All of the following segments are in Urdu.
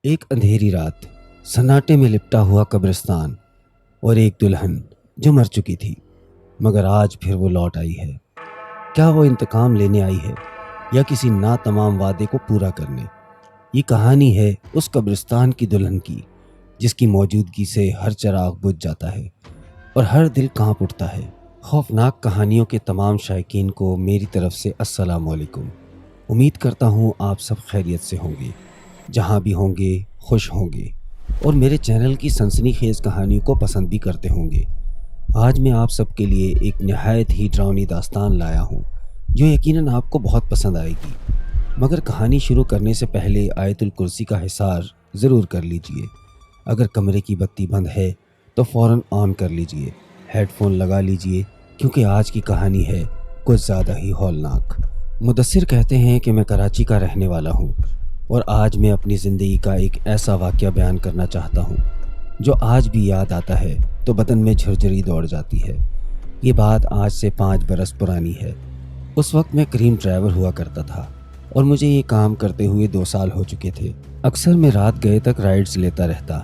ایک اندھیری رات، سناٹے میں لپٹا ہوا قبرستان اور ایک دلہن جو مر چکی تھی مگر آج پھر وہ لوٹ آئی ہے۔ کیا وہ انتقام لینے آئی ہے یا کسی ناتمام وعدے کو پورا کرنے؟ یہ کہانی ہے اس قبرستان کی دلہن کی جس کی موجودگی سے ہر چراغ بجھ جاتا ہے اور ہر دل کانپ اٹھتا ہے۔ خوفناک کہانیوں کے تمام شائقین کو میری طرف سے السلام علیکم۔ امید کرتا ہوں آپ سب خیریت سے ہوں گے، جہاں بھی ہوں گے خوش ہوں گے اور میرے چینل کی سنسنی خیز کہانیوں کو پسند بھی کرتے ہوں گے۔ آج میں آپ سب کے لیے ایک نہایت ہی ڈراؤنی داستان لایا ہوں جو یقیناً آپ کو بہت پسند آئے گی، مگر کہانی شروع کرنے سے پہلے آیت الکرسی کا حصار ضرور کر لیجئے۔ اگر کمرے کی بتی بند ہے تو فوراً آن کر لیجئے، ہیڈ فون لگا لیجئے کیونکہ آج کی کہانی ہے کچھ زیادہ ہی ہولناک۔ مدثر کہتے ہیں کہ میں کراچی کا رہنے والا ہوں اور آج میں اپنی زندگی کا ایک ایسا واقعہ بیان کرنا چاہتا ہوں جو آج بھی یاد آتا ہے تو بدن میں جھرجھری دوڑ جاتی ہے۔ یہ بات آج سے 5 برس پرانی ہے۔ اس وقت میں کریم ڈرائیور ہوا کرتا تھا اور مجھے یہ کام کرتے ہوئے 2 سال ہو چکے تھے۔ اکثر میں رات گئے تک رائڈز لیتا رہتا۔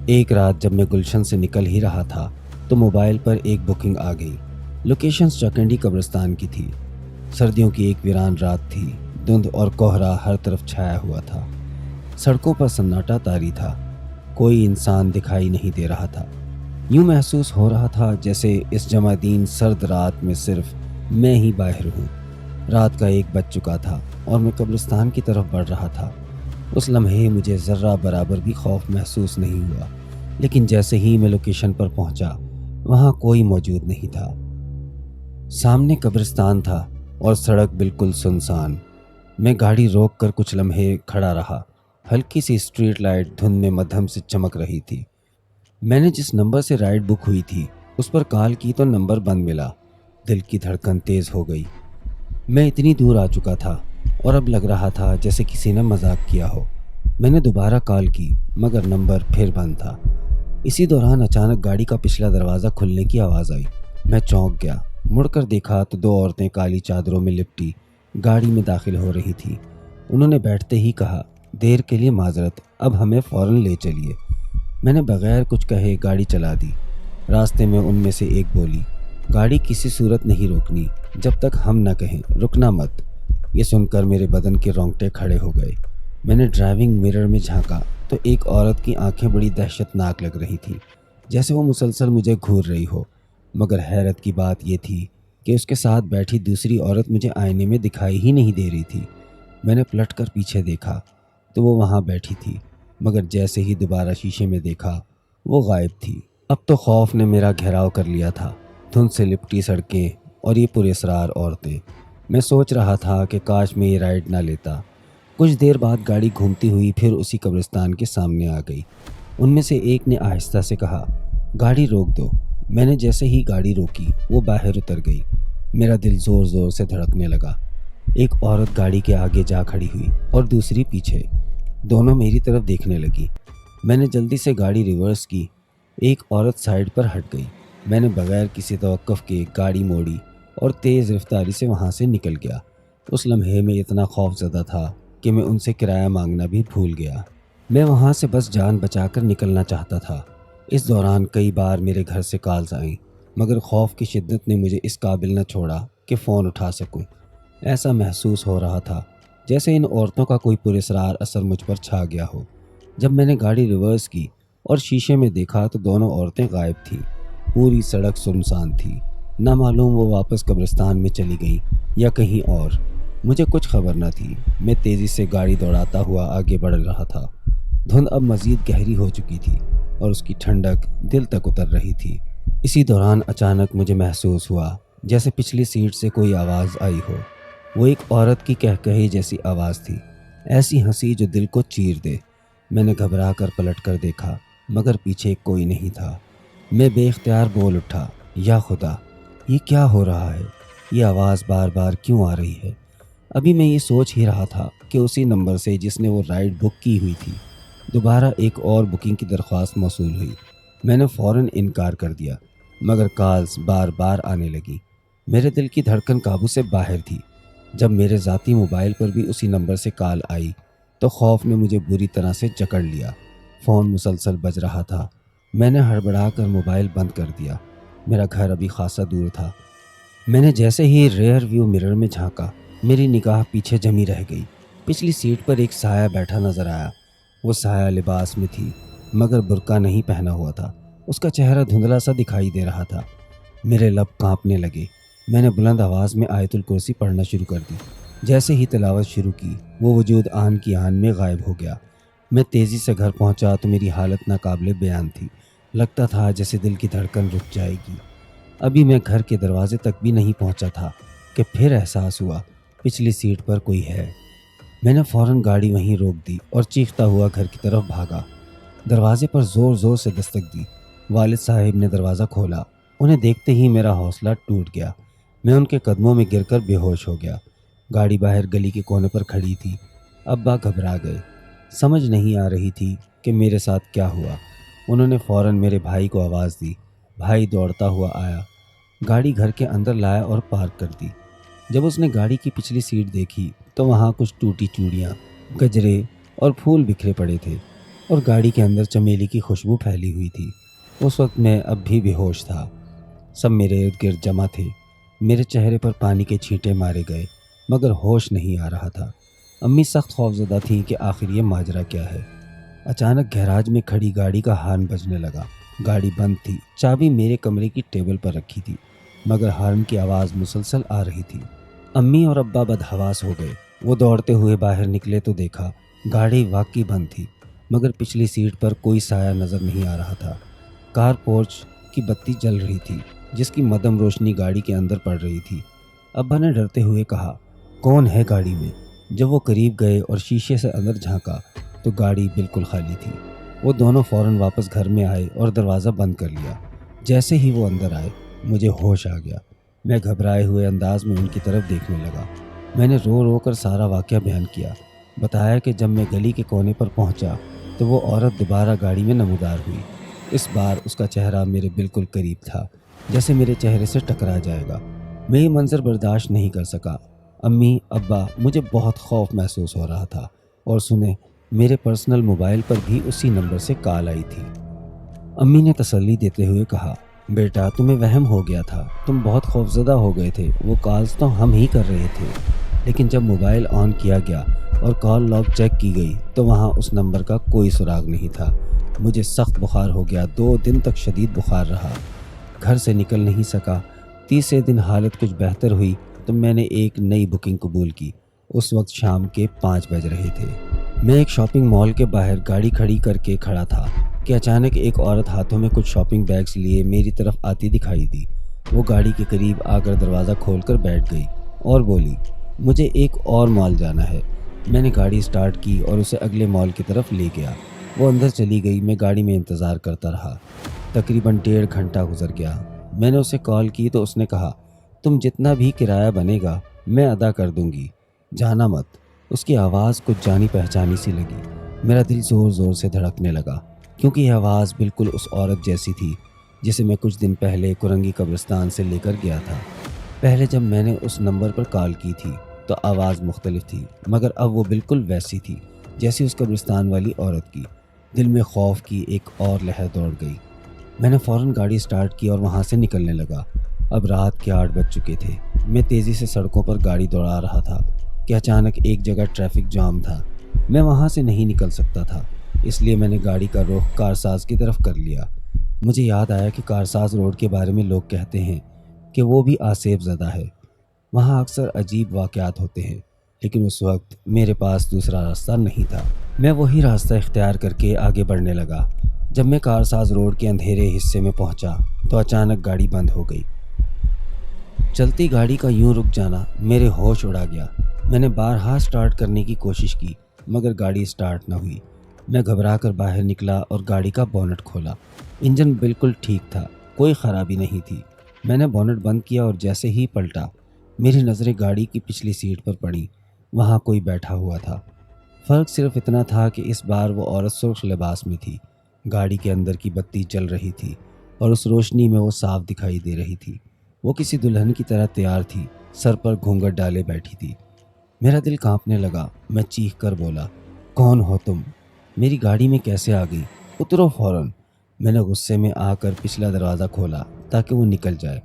ایک رات جب میں گلشن سے نکل ہی رہا تھا تو موبائل پر ایک بکنگ آ گئی۔ لوکیشن چکنڈی قبرستان کی تھی۔ سردیوں کی ایک ویران رات تھی، دھند اور کوہرا ہر طرف چھایا ہوا تھا۔ سڑکوں پر سناٹا طاری تھا، کوئی انسان دکھائی نہیں دے رہا تھا۔ یوں محسوس ہو رہا تھا جیسے اس جمع دین سرد رات میں صرف میں ہی باہر ہوں۔ رات کا 1 بج چکا تھا اور میں قبرستان کی طرف بڑھ رہا تھا۔ اس لمحے مجھے ذرہ برابر بھی خوف محسوس نہیں ہوا، لیکن جیسے ہی میں لوکیشن پر پہنچا وہاں کوئی موجود نہیں تھا۔ سامنے قبرستان تھا اور سڑک بالکل سنسان۔ میں گاڑی روک کر کچھ لمحے کھڑا رہا۔ ہلکی سی اسٹریٹ لائٹ دھند میں مدھم سے چمک رہی تھی۔ میں نے جس نمبر سے رائڈ بک ہوئی تھی اس پر کال کی تو نمبر بند ملا۔ دل کی دھڑکن تیز ہو گئی۔ میں اتنی دور آ چکا تھا اور اب لگ رہا تھا جیسے کسی نے مذاق کیا ہو۔ میں نے دوبارہ کال کی مگر نمبر پھر بند تھا۔ اسی دوران اچانک گاڑی کا پچھلا دروازہ کھلنے کی آواز آئی۔ میں چونک گیا، مڑ کر دیکھا تو 2 عورتیں کالی چادروں میں لپٹی گاڑی میں داخل ہو رہی تھی۔ انہوں نے بیٹھتے ہی کہا، دیر کے لیے معذرت، اب ہمیں فوراً لے چلیے۔ میں نے بغیر کچھ کہے گاڑی چلا دی۔ راستے میں ان میں سے ایک بولی، گاڑی کسی صورت نہیں روکنی جب تک ہم نہ کہیں، رکنا مت۔ یہ سن کر میرے بدن کے رونگٹے کھڑے ہو گئے۔ میں نے ڈرائیونگ مرر میں جھانکا تو ایک عورت کی آنکھیں بڑی دہشت ناک لگ رہی تھی، جیسے وہ مسلسل مجھے گھور رہی ہو۔ مگر حیرت کی بات یہ تھی کہ اس کے ساتھ بیٹھی دوسری عورت مجھے آئینے میں دکھائی ہی نہیں دے رہی تھی۔ میں نے پلٹ کر پیچھے دیکھا تو وہ وہاں بیٹھی تھی، مگر جیسے ہی دوبارہ شیشے میں دیکھا وہ غائب تھی۔ اب تو خوف نے میرا گھیراؤ کر لیا تھا، دھند سے لپٹی سڑکیں اور یہ پراسرار عورتیں۔ میں سوچ رہا تھا کہ کاش میں یہ رائڈ نہ لیتا۔ کچھ دیر بعد گاڑی گھومتی ہوئی پھر اسی قبرستان کے سامنے آ گئی۔ ان میں سے ایک نے آہستہ سے کہا، گاڑی روک دو۔ میں نے جیسے ہی گاڑی روکی وہ باہر اتر گئی۔ میرا دل زور زور سے دھڑکنے لگا۔ ایک عورت گاڑی کے آگے جا کھڑی ہوئی اور دوسری پیچھے، دونوں میری طرف دیکھنے لگی۔ میں نے جلدی سے گاڑی ریورس کی۔ ایک عورت سائیڈ پر ہٹ گئی۔ میں نے بغیر کسی توقف کے گاڑی موڑی اور تیز رفتاری سے وہاں سے نکل گیا۔ اس لمحے میں اتنا خوف زدہ تھا کہ میں ان سے کرایہ مانگنا بھی بھول گیا۔ میں وہاں سے بس جان بچا کر نکلنا چاہتا تھا۔ اس دوران کئی بار میرے گھر سے کالز آئیں، مگر خوف کی شدت نے مجھے اس قابل نہ چھوڑا کہ فون اٹھا سکوں۔ ایسا محسوس ہو رہا تھا جیسے ان عورتوں کا کوئی پراسرار اثر مجھ پر چھا گیا ہو۔ جب میں نے گاڑی ریورس کی اور شیشے میں دیکھا تو دونوں عورتیں غائب تھیں۔ پوری سڑک سنسان تھی۔ نہ معلوم وہ واپس قبرستان میں چلی گئیں یا کہیں اور۔ مجھے کچھ خبر نہ تھی۔ میں تیزی سے گاڑی دوڑاتا ہوا آگے بڑھ رہا تھا۔ دھند اب مزید گہری ہو چکی تھی اور اس کی ٹھنڈک دل تک اتر رہی تھی۔ اسی دوران اچانک مجھے محسوس ہوا جیسے پچھلی سیٹ سے کوئی آواز آئی ہو۔ وہ ایک عورت کی کہکہی جیسی آواز تھی، ایسی ہنسی جو دل کو چیر دے۔ میں نے گھبرا کر پلٹ کر دیکھا مگر پیچھے کوئی نہیں تھا۔ میں بے اختیار بول اٹھا، یا خدا، یہ کیا ہو رہا ہے؟ یہ آواز بار بار کیوں آ رہی ہے؟ ابھی میں یہ سوچ ہی رہا تھا کہ اسی نمبر سے جس نے وہ رائڈ بک کی ہوئی تھی دوبارہ ایک اور بکنگ کی درخواست موصول ہوئی۔ میں نے فوراً انکار کر دیا مگر کالز بار بار آنے لگی۔ میرے دل کی دھڑکن قابو سے باہر تھی۔ جب میرے ذاتی موبائل پر بھی اسی نمبر سے کال آئی تو خوف نے مجھے بری طرح سے جکڑ لیا۔ فون مسلسل بج رہا تھا۔ میں نے ہڑبڑا کر موبائل بند کر دیا۔ میرا گھر ابھی خاصا دور تھا۔ میں نے جیسے ہی ریئر ویو مرر میں جھانکا، میری نگاہ پیچھے جمی رہ گئی۔ پچھلی سیٹ پر ایک سایہ بیٹھا نظر آیا۔ وہ سایہ لباس میں تھی مگر برقع نہیں پہنا ہوا تھا۔ اس کا چہرہ دھندلا سا دکھائی دے رہا تھا۔ میرے لب کانپنے لگے۔ میں نے بلند آواز میں آیت الکرسی پڑھنا شروع کر دی۔ جیسے ہی تلاوت شروع کی، وہ وجود آن کی آن میں غائب ہو گیا۔ میں تیزی سے گھر پہنچا تو میری حالت ناقابل بیان تھی۔ لگتا تھا جیسے دل کی دھڑکن رک جائے گی۔ ابھی میں گھر کے دروازے تک بھی نہیں پہنچا تھا کہ پھر احساس ہوا پچھلی سیٹ پر کوئی ہے۔ میں نے فوراً گاڑی وہیں روک دی اور چیختا ہوا گھر کی طرف بھاگا۔ دروازے پر زور زور سے دستک دی۔ والد صاحب نے دروازہ کھولا۔ انہیں دیکھتے ہی میرا حوصلہ ٹوٹ گیا۔ میں ان کے قدموں میں گر کر بے ہوش ہو گیا۔ گاڑی باہر گلی کے کونے پر کھڑی تھی۔ ابا گھبرا گئے۔ سمجھ نہیں آ رہی تھی کہ میرے ساتھ کیا ہوا۔ انہوں نے فوراً میرے بھائی کو آواز دی۔ بھائی دوڑتا ہوا آیا، گاڑی گھر کے اندر لایا اور پارک کر دی۔ جب اس نے گاڑی کی پچھلی سیٹ دیکھی تو وہاں کچھ ٹوٹی چوڑیاں، گجرے اور پھول بکھرے پڑے تھے اور گاڑی کے اندر چمیلی کی خوشبو پھیلی ہوئی تھی۔ اس وقت میں اب بھی بے ہوش تھا۔ سب میرے ارد گرد جمع تھے۔ میرے چہرے پر پانی کے چھینٹے مارے گئے مگر ہوش نہیں آ رہا تھا۔ امی سخت خوفزدہ تھیں کہ آخر یہ ماجرا کیا ہے۔ اچانک گیراج میں کھڑی گاڑی کا ہارن بجنے لگا۔ گاڑی بند تھی۔ چابی میرے کمرے کی ٹیبل پر رکھی تھی مگر ہارن کی آواز مسلسل آ رہی تھی۔ امی اور ابا بدحواس ہو گئے۔ وہ دوڑتے ہوئے باہر نکلے تو دیکھا گاڑی واقعی بند تھی مگر پچھلی سیٹ پر کوئی سایہ نظر نہیں آ رہا تھا۔ کار پورچ کی بتی جل رہی تھی جس کی مدھم روشنی گاڑی کے اندر پڑ رہی تھی۔ ابا نے ڈرتے ہوئے کہا، کون ہے گاڑی میں؟ جب وہ قریب گئے اور شیشے سے اندر جھانکا تو گاڑی بالکل خالی تھی۔ وہ دونوں فوراً واپس گھر میں آئے اور دروازہ بند کر لیا۔ جیسے ہی وہ اندر آئے مجھے ہوش آ گیا۔ میں گھبرائے ہوئے انداز میں ان کی طرف دیکھنے لگا۔ میں نے رو رو کر سارا واقعہ بیان کیا۔ بتایا کہ جب میں گلی کے کونے پر پہنچا تو وہ عورت دوبارہ گاڑی میں نمودار ہوئی۔ اس بار اس کا چہرہ میرے بالکل قریب تھا، جیسے میرے چہرے سے ٹکرا جائے گا۔ میں یہ منظر برداشت نہیں کر سکا۔ امی، ابا، مجھے بہت خوف محسوس ہو رہا تھا اور سنیں میرے پرسنل موبائل پر بھی اسی نمبر سے کال آئی تھی۔ امی نے تسلی دیتے ہوئے کہا، بیٹا تمہیں وہم ہو گیا تھا، تم بہت خوفزدہ ہو گئے تھے، وہ کالز تو ہم ہی کر رہے تھے، لیکن جب موبائل آن کیا گیا اور کال لاگ چیک کی گئی تو وہاں اس نمبر کا کوئی سراغ نہیں تھا۔ مجھے سخت بخار ہو گیا، 2 دن تک شدید بخار رہا، گھر سے نکل نہیں سکا۔ تیسرے دن حالت کچھ بہتر ہوئی تو میں نے ایک نئی بکنگ قبول کی۔ اس وقت شام کے 5 بج رہے تھے۔ میں ایک شاپنگ مال کے باہر گاڑی کھڑی کر کے کھڑا تھا کہ اچانک ایک عورت ہاتھوں میں کچھ شاپنگ بیگز لیے میری طرف آتی دکھائی دی۔ وہ گاڑی کے قریب آ کر دروازہ کھول کر بیٹھ گئی اور بولی، مجھے ایک اور مال جانا ہے۔ میں نے گاڑی سٹارٹ کی اور اسے اگلے مال کی طرف لے گیا۔ وہ اندر چلی گئی۔ میں گاڑی میں انتظار کرتا رہا۔ تقریباً 1.5 گھنٹہ گزر گیا۔ میں نے اسے کال کی تو اس نے کہا، تم جتنا بھی کرایہ بنے گا میں ادا کر دوں گی، جانا مت۔ اس کی آواز کچھ جانی پہچانی سی لگی۔ میرا دل زور زور سے دھڑکنے لگا کیونکہ یہ آواز بالکل اس عورت جیسی تھی جسے میں کچھ دن پہلے کرنگی قبرستان سے لے کر گیا تھا۔ پہلے جب میں نے اس نمبر پر کال کی تھی تو آواز مختلف تھی مگر اب وہ بالکل ویسی تھی جیسی اس قبرستان والی عورت کی۔ دل میں خوف کی ایک اور لہر دوڑ گئی۔ میں نے فوراً گاڑی سٹارٹ کی اور وہاں سے نکلنے لگا۔ اب رات کے 8 بج چکے تھے۔ میں تیزی سے سڑکوں پر گاڑی دوڑا رہا تھا کہ اچانک ایک جگہ ٹریفک جام تھا۔ میں وہاں سے نہیں نکل سکتا تھا، اس لیے میں نے گاڑی کا رخ کارساز کی طرف کر لیا۔ مجھے یاد آیا کہ کارساز روڈ کے بارے میں لوگ کہتے ہیں کہ وہ بھی آسیب زدہ ہے، وہاں اکثر عجیب واقعات ہوتے ہیں، لیکن اس وقت میرے پاس دوسرا راستہ نہیں تھا۔ میں وہی راستہ اختیار کر کے آگے بڑھنے لگا۔ جب میں کارساز روڈ کے اندھیرے حصے میں پہنچا تو اچانک گاڑی بند ہو گئی۔ چلتی گاڑی کا یوں رک جانا میرے ہوش اڑا گیا۔ میں نے بارہا سٹارٹ کرنے کی کوشش کی مگر گاڑی سٹارٹ نہ ہوئی۔ میں گھبرا کر باہر نکلا اور گاڑی کا بونٹ کھولا۔ انجن بالکل ٹھیک تھا، کوئی خرابی نہیں تھی۔ میں نے بونٹ بند کیا اور جیسے ہی پلٹا میری نظریں گاڑی کی پچھلی سیٹ پر پڑی۔ وہاں کوئی بیٹھا ہوا تھا۔ فرق صرف اتنا تھا کہ اس بار وہ عورت سرخ لباس میں تھی۔ گاڑی کے اندر کی بتی جل رہی تھی اور اس روشنی میں وہ صاف دکھائی دے رہی تھی۔ وہ کسی دلہن کی طرح تیار تھی، سر پر گھونگھٹ ڈالے بیٹھی تھی۔ میرا دل کانپنے لگا۔ میں چیخ کر بولا، کون ہو تم؟ میری گاڑی میں کیسے آ گئی؟ اترو فوراً۔ میں نے غصے میں آ کر پچھلا دروازہ کھولا تاکہ وہ نکل جائے،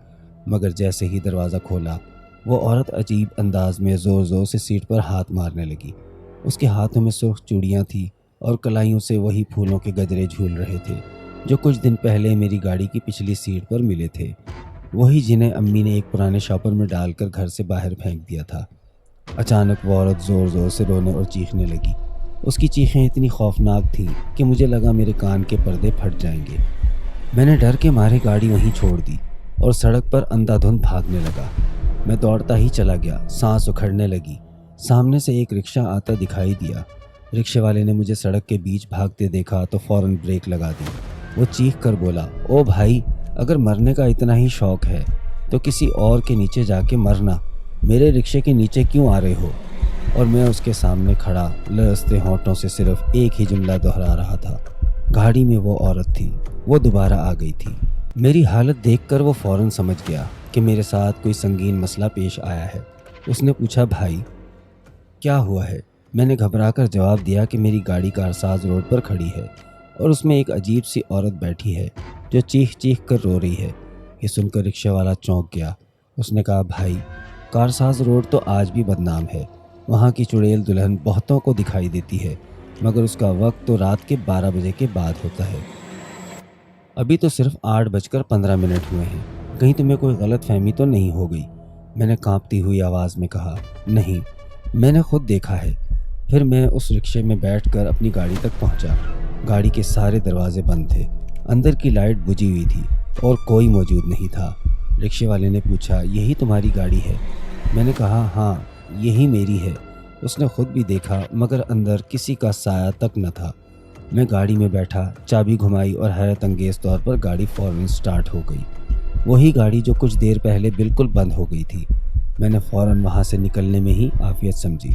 مگر جیسے ہی دروازہ کھولا وہ عورت عجیب انداز میں زور زور سے سیٹ پر ہاتھ مارنے لگی۔ اس کے ہاتھوں میں سرخ چوڑیاں تھیں اور کلائیوں سے وہی پھولوں کے گجرے جھول رہے تھے جو کچھ دن پہلے میری گاڑی کی پچھلی سیٹ پر ملے تھے، وہی جنہیں امی نے ایک پرانے شاپر میں ڈال کر گھر سے باہر پھینک دیا تھا۔ اچانک وہ عورت زور زور سے رونے اور چیخنے لگی۔ اس کی چیخیں اتنی خوفناک تھیں کہ مجھے لگا میرے کان کے پردے پھٹ جائیں گے۔ میں نے ڈر کے مارے گاڑی وہیں چھوڑ دی اور سڑک پر اندھا دھند بھاگنے لگا۔ میں دوڑتا ہی چلا گیا، سانس اکھڑنے لگی۔ سامنے سے ایک رکشہ آتا دکھائی دیا۔ رکشے والے نے مجھے سڑک کے بیچ بھاگتے دیکھا تو فوراً بریک لگا دی۔ وہ چیخ کر بولا، او بھائی، اگر مرنے کا اتنا ہی شوق ہے تو کسی اور کے نیچے جا کے مرنا، میرے رکشے کے نیچے کیوں آ رہے ہو؟ اور میں اس کے سامنے کھڑا لرزتے ہونٹوں سے صرف ایک ہی جملہ دہرا رہا تھا۔ گاڑی میں وہ عورت تھی، وہ دوبارہ آ گئی تھی۔ میری حالت دیکھ کر وہ فوراً سمجھ گیا کہ میرے ساتھ کوئی سنگین مسئلہ پیش آیا ہے۔ اس نے پوچھا، بھائی کیا ہوا ہے؟ میں نے گھبرا کر جواب دیا کہ میری گاڑی کارساز روڈ پر کھڑی ہے اور اس میں ایک عجیب سی عورت بیٹھی ہے جو چیخ چیخ کر رو رہی ہے۔ یہ سن کر رکشے والا چونک گیا۔ اس نے کہا، بھائی کارساز روڈ تو آج بھی بدنام ہے، وہاں کی چڑیل دلہن بہتوں کو دکھائی دیتی ہے، مگر اس کا وقت تو رات کے 12 بجے کے بعد ہوتا ہے۔ ابھی تو صرف 8:15 ہوئے ہیں، کہیں تمہیں کوئی غلط فہمی تو نہیں ہو گئی؟ میں نے کانپتی ہوئی آواز میں کہا، نہیں، میں نے خود دیکھا ہے۔ پھر میں اس رکشے میں بیٹھ کر اپنی گاڑی تک پہنچا۔ گاڑی کے سارے دروازے بند تھے، اندر کی لائٹ بجھی ہوئی تھی اور کوئی موجود نہیں تھا۔ رکشے والے نے پوچھا، یہی تمہاری گاڑی ہے؟ میں نے کہا، ہاں یہی میری ہے۔ اس نے خود بھی دیکھا مگر اندر کسی کا سایہ تک نہ تھا۔ میں گاڑی میں بیٹھا، چابی گھمائی اور حیرت انگیز طور پر گاڑی فوراً سٹارٹ ہو گئی۔ وہی گاڑی جو کچھ دیر پہلے بالکل بند ہو گئی تھی۔ میں نے فوراً وہاں سے نکلنے میں ہی عافیت سمجھی۔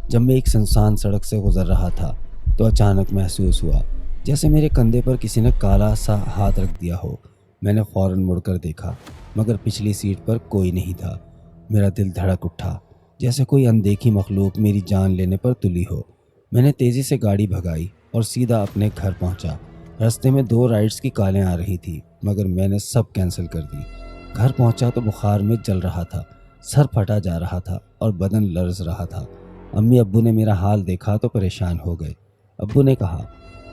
جب میں ایک سنسان سڑک سے گزر رہا تھا تو اچانک محسوس ہوا جیسے میرے کندھے پر کسی نے کالا سا ہاتھ رکھ دیا ہو۔ میں نے فوراً مڑ کر دیکھا مگر پچھلی سیٹ پر کوئی نہیں تھا۔ میرا دل دھڑک اٹھا جیسے کوئی اندیکھی مخلوق میری جان لینے پر تلی ہو۔ میں نے تیزی سے گاڑی بھگائی اور سیدھا اپنے گھر پہنچا۔ راستے میں 2 رائڈز کی کالیں آ رہی تھی مگر میں نے سب کینسل کر دی۔ گھر پہنچا تو بخار میں جل رہا تھا، سر پھٹا جا رہا تھا اور بدن لرز رہا تھا۔ امی ابو نے میرا حال دیکھا تو پریشان ہو گئے۔ ابو نے کہا،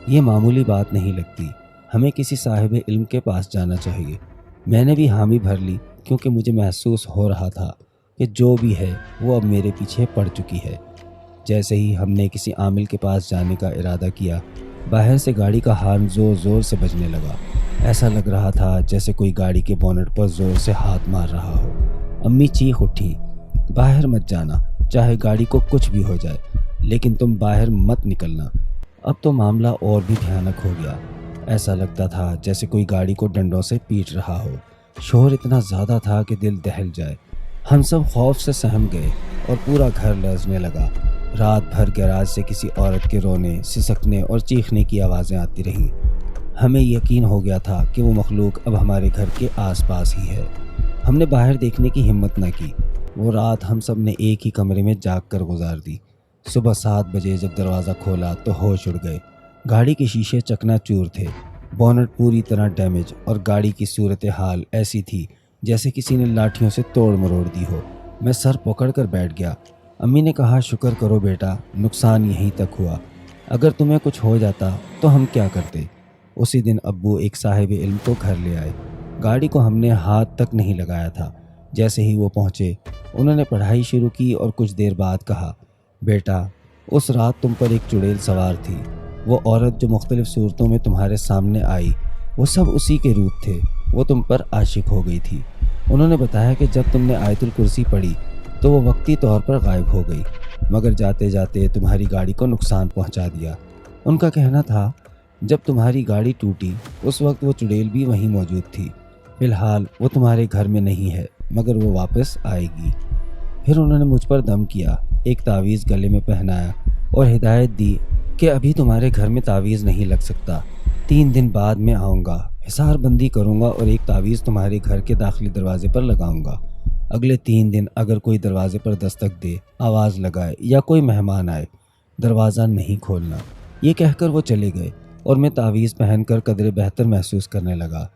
یہ معمولی بات نہیں لگتی، ہمیں کسی صاحب علم کے پاس جانا چاہیے۔ میں نے بھی حامی بھر لی کیونکہ مجھے محسوس ہو رہا تھا کہ جو بھی ہے وہ اب میرے پیچھے پڑ چکی ہے۔ جیسے ہی ہم نے کسی عامل کے پاس جانے کا ارادہ کیا، باہر سے گاڑی کا ہارن زور زور سے بجنے لگا۔ ایسا لگ رہا تھا جیسے کوئی گاڑی کے بونٹ پر زور سے ہاتھ مار رہا ہو۔ امی چیخ اٹھی، باہر مت جانا، چاہے گاڑی کو کچھ بھی ہو جائے، لیکن تم باہر مت نکلنا۔ اب تو معاملہ اور بھی بھیانک ہو گیا۔ ایسا لگتا تھا جیسے کوئی گاڑی کو ڈنڈوں سے پیٹ رہا ہو۔ شور اتنا زیادہ تھا کہ دل دہل جائے۔ ہم سب خوف سے سہم گئے اور پورا گھر لرزنے لگا۔ رات بھر گیراج سے کسی عورت کے رونے، سسکنے اور چیخنے کی آوازیں آتی رہیں۔ ہمیں یقین ہو گیا تھا کہ وہ مخلوق اب ہمارے گھر کے آس پاس ہی ہے۔ ہم نے باہر دیکھنے کی ہمت نہ کی۔ وہ رات ہم سب نے ایک ہی کمرے میں جاگ کر گزار دی۔ صبح 7 بجے جب دروازہ کھولا تو ہوش اڑ گئے۔ گاڑی کے شیشے چکنا چور تھے، بونٹ پوری طرح ڈیمیج اور گاڑی کی صورتحال ایسی تھی جیسے کسی نے لاٹھیوں سے توڑ مروڑ دی ہو۔ میں سر پکڑ کر بیٹھ گیا۔ امی نے کہا، شکر کرو بیٹا، نقصان یہیں تک ہوا، اگر تمہیں کچھ ہو جاتا تو ہم کیا کرتے؟ اسی دن ابو ایک صاحب علم کو گھر لے آئے۔ گاڑی کو ہم نے ہاتھ تک نہیں لگایا تھا۔ جیسے ہی وہ پہنچے انہوں نے پڑھائی شروع کی اور کچھ دیر بعد کہا، بیٹا اس رات تم پر ایک چڑیل سوار تھی، وہ عورت جو مختلف صورتوں میں تمہارے سامنے آئی وہ سب اسی کے روپ تھے، وہ تم پر عاشق ہو گئی تھی۔ انہوں نے بتایا کہ جب تم نے آیت الکرسی پڑھی تو وہ وقتی طور پر غائب ہو گئی مگر جاتے جاتے تمہاری گاڑی کو نقصان پہنچا دیا۔ ان کا کہنا تھا جب تمہاری گاڑی ٹوٹی اس وقت وہ چڑیل بھی وہیں موجود تھی۔ فی الحال وہ تمہارے گھر میں نہیں ہے مگر وہ واپس آئے گی۔ پھر انہوں نے مجھ پر دم کیا، ایک تعویذ گلے میں پہنایا اور ہدایت دی کہ ابھی تمہارے گھر میں تعویذ نہیں لگ سکتا، 3 دن بعد میں آؤں گا، حصار بندی کروں گا اور ایک تعویذ تمہارے گھر کے داخلی دروازے پر لگاؤں گا۔ اگلے 3 دن اگر کوئی دروازے پر دستک دے، آواز لگائے یا کوئی مہمان آئے، دروازہ نہیں کھولنا۔ یہ کہہ کر وہ چلے گئے اور میں تعویذ پہن کر قدرے بہتر محسوس کرنے لگا۔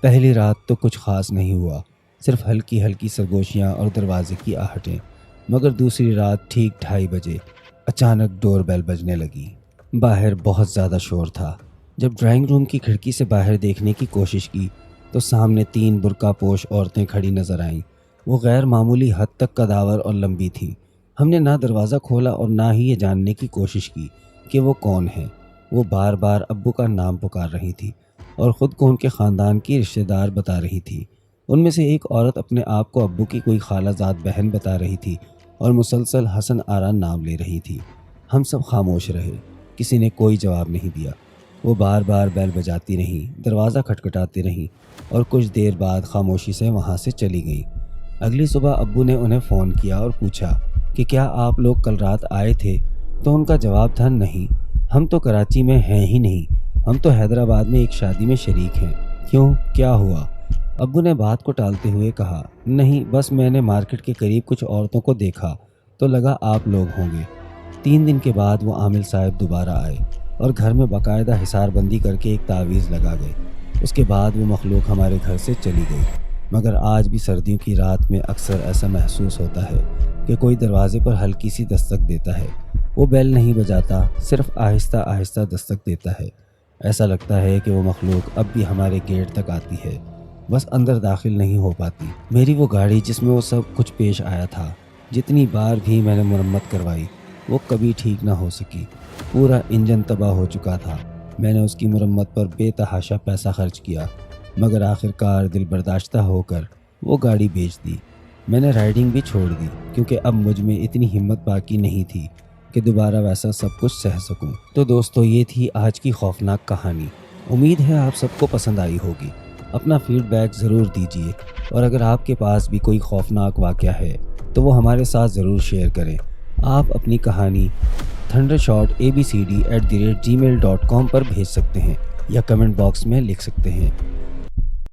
پہلی رات تو کچھ خاص نہیں ہوا، صرف ہلکی ہلکی سرگوشیاں اور دروازے کی آہٹیں، مگر دوسری رات ٹھیک 2:30 بجے اچانک ڈور بیل بجنے لگی۔ باہر بہت زیادہ شور تھا۔ جب ڈرائنگ روم کی کھڑکی سے باہر دیکھنے کی کوشش کی تو سامنے 3 برقع پوش عورتیں کھڑی نظر آئیں۔ وہ غیر معمولی حد تک قداور اور لمبی تھیں۔ ہم نے نہ دروازہ کھولا اور نہ ہی یہ جاننے کی کوشش کی کہ وہ کون ہیں۔ وہ بار بار ابو کا نام پکار رہی تھی اور خود کو ان کے خاندان کی رشتہ دار بتا رہی تھی۔ ان میں سے ایک عورت اپنے آپ کو ابو کی کوئی خالہ زاد بہن بتا رہی تھی اور مسلسل حسن آرا نام لے رہی تھی۔ ہم سب خاموش رہے، کسی نے کوئی جواب نہیں دیا۔ وہ بار بار بیل بجاتی رہیں، دروازہ کھٹکھٹاتی رہیں اور کچھ دیر بعد خاموشی سے وہاں سے چلی گئیں۔ اگلی صبح ابو نے انہیں فون کیا اور پوچھا کہ کیا آپ لوگ کل رات آئے تھے؟ تو ان کا جواب تھا نہیں، ہم تو کراچی میں ہیں ہی نہیں، ہم تو حیدرآباد میں ایک شادی میں شریک ہیں۔ کیوں، کیا ہوا؟ ابو نے بات کو ٹالتے ہوئے کہا، نہیں بس میں نے مارکیٹ کے قریب کچھ عورتوں کو دیکھا تو لگا آپ لوگ ہوں گے۔ 3 دن کے بعد وہ عامل صاحب دوبارہ آئے اور گھر میں باقاعدہ حصار بندی کر کے ایک تعویذ لگا گئے۔ اس کے بعد وہ مخلوق ہمارے گھر سے چلی گئی، مگر آج بھی سردیوں کی رات میں اکثر ایسا محسوس ہوتا ہے کہ کوئی دروازے پر ہلکی سی دستک دیتا ہے۔ وہ بیل نہیں بجاتا، صرف آہستہ آہستہ دستک دیتا ہے۔ ایسا لگتا ہے کہ وہ مخلوق اب بھی ہمارے گیٹ تک آتی ہے، بس اندر داخل نہیں ہو پاتی۔ میری وہ گاڑی جس میں وہ سب کچھ پیش آیا تھا، جتنی بار بھی میں نے مرمت کروائی وہ کبھی ٹھیک نہ ہو سکی۔ پورا انجن تباہ ہو چکا تھا۔ میں نے اس کی مرمت پر بے تحاشا پیسہ خرچ کیا، مگر آخر کار دل برداشتہ ہو کر وہ گاڑی بیچ دی۔ میں نے رائڈنگ بھی چھوڑ دی کیونکہ اب مجھ میں اتنی ہمت باقی نہیں تھی کہ دوبارہ ویسا سب کچھ سہ سکوں۔ تو دوستو، یہ تھی آج کی خوفناک کہانی۔ امید ہے آپ سب کو پسند آئی ہوگی۔ اپنا فیڈ بیک ضرور دیجیے، اور اگر آپ کے پاس بھی کوئی خوفناک واقعہ ہے تو وہ ہمارے ساتھ ضرور شیئر کریں۔ آپ اپنی کہانی thundershotABCD@gmail.com پر بھیج سکتے ہیں یا کمنٹ باکس میں لکھ سکتے ہیں۔